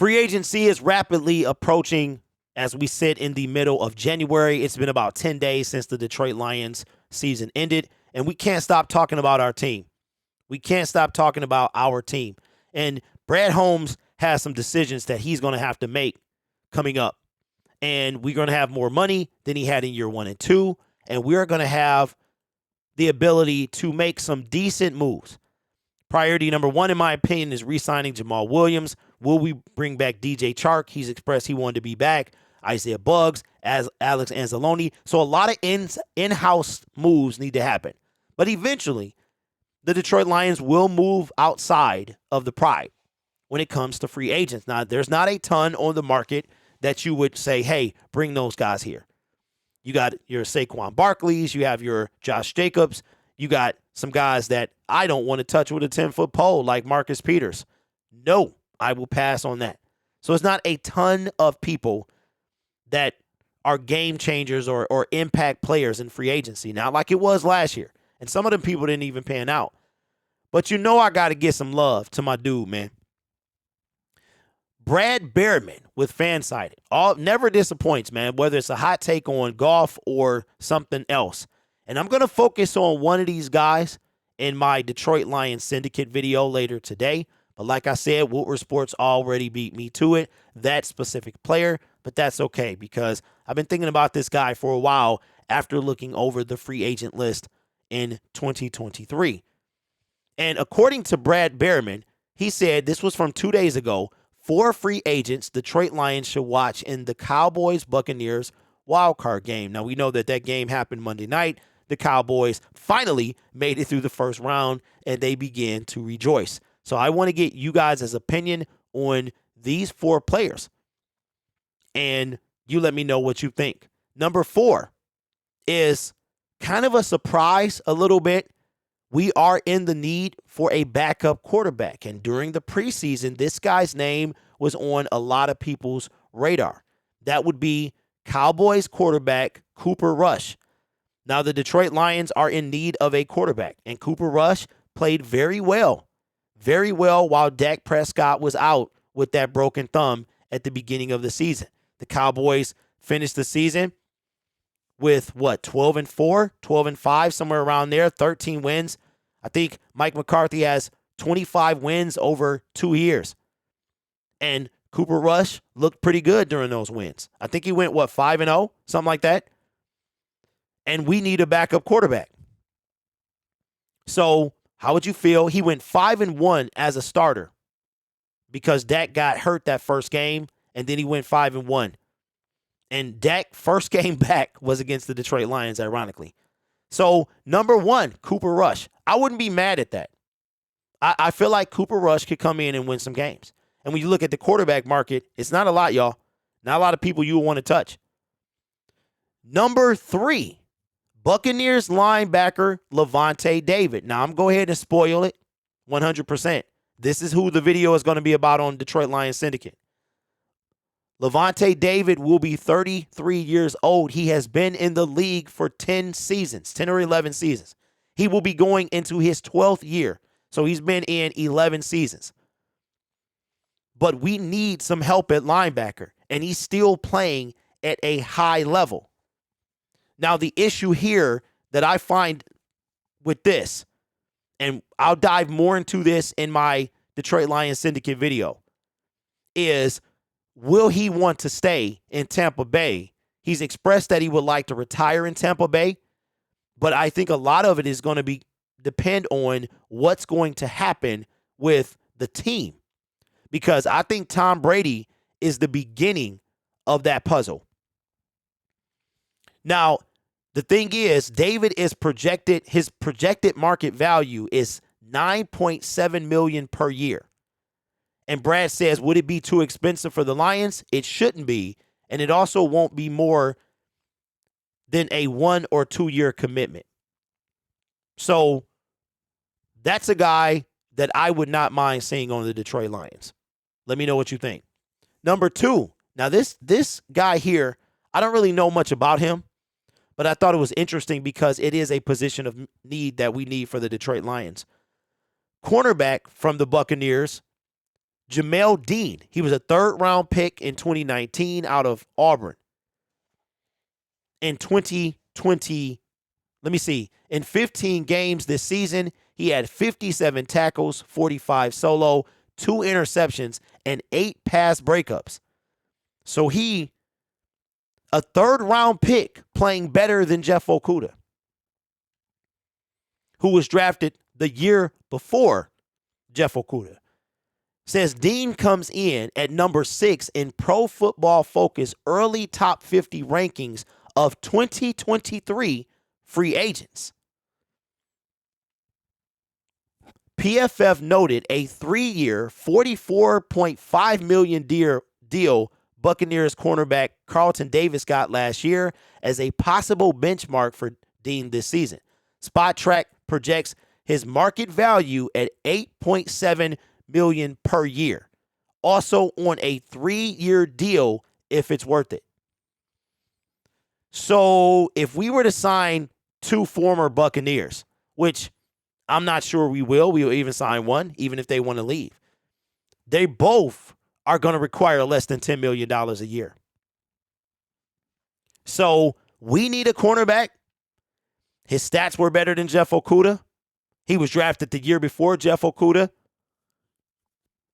Free agency is rapidly approaching as we sit in the middle of January. It's been about 10 days since the Detroit Lions season ended, and we can't stop talking about our team. We can't stop talking about our team. And Brad Holmes has some decisions that he's going to have to make coming up. And we're going to have more money than he had in year 1 and 2, and we're going to have the ability to make some decent moves. Priority number 1, in my opinion, is re-signing Jamal Williams. Will we bring back DJ Chark? He's expressed he wanted to be back. Isaiah Buggs, as Alex Anzalone. So a lot of in-house moves need to happen. But eventually, the Detroit Lions will move outside of the pride when it comes to free agents. Now, there's not a ton on the market that you would say, hey, bring those guys here. You got your Saquon Barkleys. You have your Josh Jacobs. You got some guys that I don't want to touch with a 10-foot pole like Marcus Peters. No, I will pass on that. So it's not a ton of people that are game changers or impact players in free agency, not like it was last year. And some of them people didn't even pan out. But you know I got to get some love to my dude, man. Brad Behrman with Fansided. Never disappoints, man, whether it's a hot take on golf or something else. And I'm going to focus on one of these guys in my Detroit Lions Syndicate video later today. But like I said, Woodward Sports already beat me to it, that specific player. But that's okay because I've been thinking about this guy for a while after looking over the free agent list in 2023. And according to Brad Behrman, he said, this was from 2 days ago, 4 free agents Detroit Lions should watch in the Cowboys-Buccaneers wildcard game. Now, we know that game happened Monday night. The Cowboys finally made it through the first round, and they began to rejoice. So I want to get you guys' opinion on these 4 players, and you let me know what you think. Number 4 is kind of a surprise a little bit. We are in the need for a backup quarterback. And during the preseason, this guy's name was on a lot of people's radar. That would be Cowboys quarterback Cooper Rush. Now, the Detroit Lions are in need of a quarterback, and Cooper Rush played very well while Dak Prescott was out with that broken thumb at the beginning of the season. The Cowboys finished the season with 12-4, 12-5, somewhere around there, 13 wins. I think Mike McCarthy has 25 wins over 2 years. And Cooper Rush looked pretty good during those wins. I think he went, 5-0, something like that. And we need a backup quarterback. So how would you feel? He went 5-1 as a starter because Dak got hurt that first game, and then he went 5-1. And Dak's first game back was against the Detroit Lions, ironically. So, number 1, Cooper Rush. I wouldn't be mad at that. I feel like Cooper Rush could come in and win some games. And when you look at the quarterback market, it's not a lot, y'all. Not a lot of people you will want to touch. Number 3, Buccaneers linebacker Lavonte David. Now, I'm going to go ahead and spoil it 100%. This is who the video is going to be about on Detroit Lions Syndicate. Lavonte David will be 33 years old. He has been in the league for 10 seasons, 10 or 11 seasons. He will be going into his 12th year. So he's been in 11 seasons. But we need some help at linebacker, and he's still playing at a high level. Now, the issue here that I find with this, and I'll dive more into this in my Detroit Lions Syndicate video, is will he want to stay in Tampa Bay? He's expressed that he would like to retire in Tampa Bay, but I think a lot of it is going to depend on what's going to happen with the team, because I think Tom Brady is the beginning of that puzzle. Now, the thing is, David is his projected market value is $9.7 million per year. And Brad says, would it be too expensive for the Lions? It shouldn't be. And it also won't be more than a 1 or 2 year commitment. So that's a guy that I would not mind seeing on the Detroit Lions. Let me know what you think. Number 2. Now, this guy here, I don't really know much about him, but I thought it was interesting because it is a position of need that we need for the Detroit Lions. Cornerback from the Buccaneers, Jamil Dean, he was a third-round pick in 2019 out of Auburn. In 2020, in 15 games this season, he had 57 tackles, 45 solo, 2 interceptions, and 8 pass breakups. So a third-round pick playing better than Jeff Okudah, who was drafted the year before Jeff Okudah. Says Dean comes in at number 6 in Pro Football Focus early top 50 rankings of 2023 free agents. PFF noted a 3-year, $44.5 million deal Buccaneers cornerback Carlton Davis got last year as a possible benchmark for Dean this season. Spot Track projects his market value at $8.7 million per year. Also on a 3-year deal if it's worth it. So if we were to sign 2 former Buccaneers, which I'm not sure we will even sign one, even if they want to leave. They both are going to require less than $10 million a year. So we need a cornerback. His stats were better than Jeff Okudah. He was drafted the year before Jeff Okudah.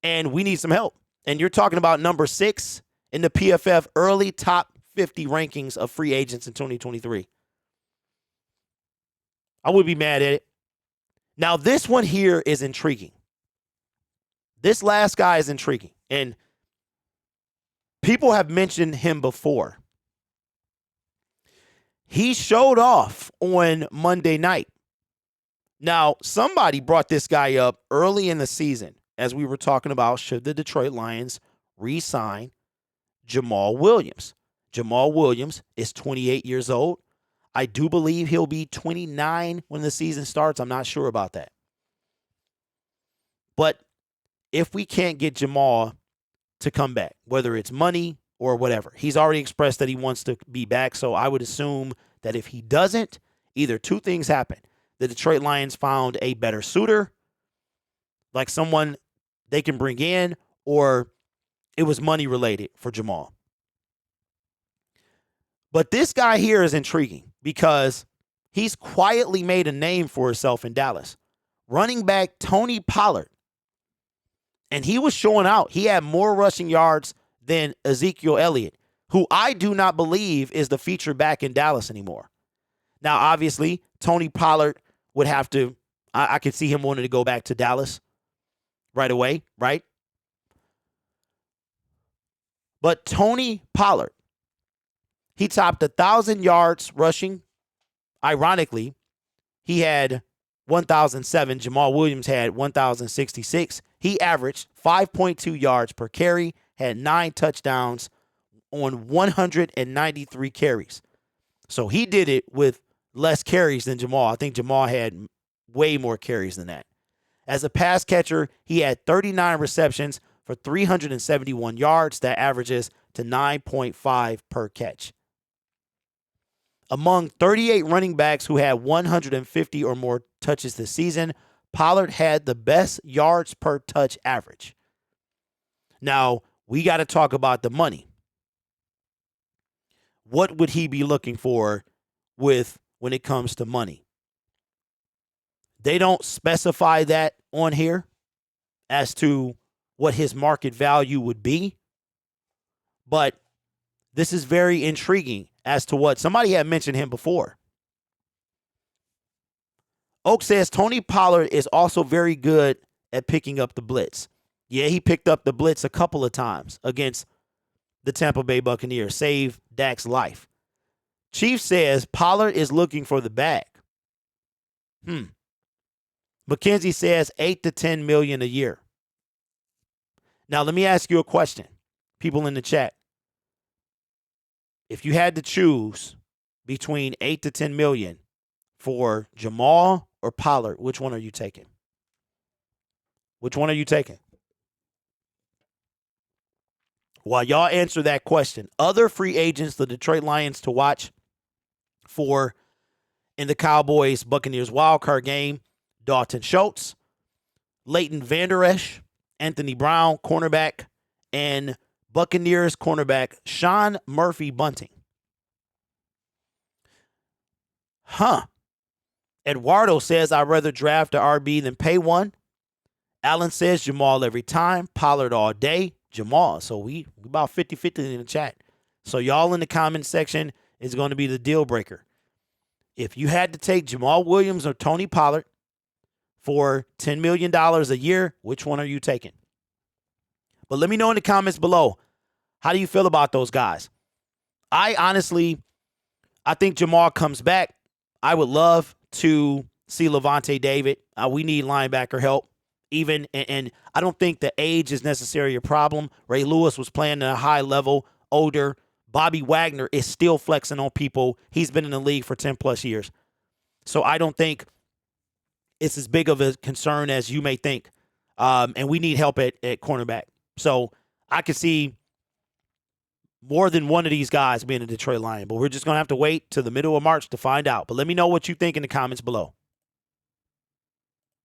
And we need some help. And you're talking about number 6 in the PFF early top 50 rankings of free agents in 2023. I would be mad at it. Now, this one here is intriguing. This last guy is intriguing. And people have mentioned him before. He showed off on Monday night. Now, somebody brought this guy up early in the season as we were talking about should the Detroit Lions re-sign Jamal Williams. Jamal Williams is 28 years old. I do believe he'll be 29 when the season starts. I'm not sure about that. But if we can't get Jamal to come back, whether it's money or whatever, he's already expressed that he wants to be back. So I would assume that if he doesn't, either 2 things happen. The Detroit Lions found a better suitor, like someone they can bring in, or it was money related for Jamal. But this guy here is intriguing because he's quietly made a name for himself in Dallas. Running back Tony Pollard. And he was showing out. He had more rushing yards than Ezekiel Elliott, who I do not believe is the feature back in Dallas anymore. Now, obviously, Tony Pollard would have to, I could see him wanting to go back to Dallas right away, right? But Tony Pollard, he topped 1,000 yards rushing. Ironically, he had 1,007. Jamal Williams had 1,066. He averaged 5.2 yards per carry, had 9 touchdowns on 193 carries. So he did it with less carries than Jamal. I think Jamal had way more carries than that. As a pass catcher, he had 39 receptions for 371 yards. That averages to 9.5 per catch. Among 38 running backs who had 150 or more touches this season, Pollard had the best yards per touch average. Now, we got to talk about the money. What would he be looking for when it comes to money? They don't specify that on here as to what his market value would be. But this is very intriguing as to what somebody had mentioned him before. Oak says Tony Pollard is also very good at picking up the blitz. Yeah, he picked up the blitz a couple of times against the Tampa Bay Buccaneers, saved Dak's life. Chief says Pollard is looking for the bag. McKenzie says $8 to $10 million a year. Now, let me ask you a question, people in the chat. If you had to choose between $8 to $10 million for Jamal or Pollard, which one are you taking? Which one are you taking? While y'all answer that question, other free agents the Detroit Lions to watch for in the Cowboys-Buccaneers wildcard game, Dalton Schultz, Leighton Vander Esch, Anthony Brown, cornerback, and Buccaneers cornerback Sean Murphy-Bunting. Eduardo says, I'd rather draft an RB than pay one. Allen says, Jamal every time. Pollard all day. Jamal. So we about 50-50 in the chat. So y'all in the comment section is going to be the deal breaker. If you had to take Jamal Williams or Tony Pollard for $10 million a year, which one are you taking? But let me know in the comments below. How do you feel about those guys? I think Jamal comes back. I would love to see Lavonte David. We need linebacker help. And I don't think the age is necessarily a problem. Ray Lewis was playing at a high level, older. Bobby Wagner is still flexing on people. He's been in the league for 10 plus years. So I don't think it's as big of a concern as you may think. And we need help at cornerback. So I could see more than one of these guys being a Detroit Lion. But we're just going to have to wait till the middle of March to find out. But let me know what you think in the comments below.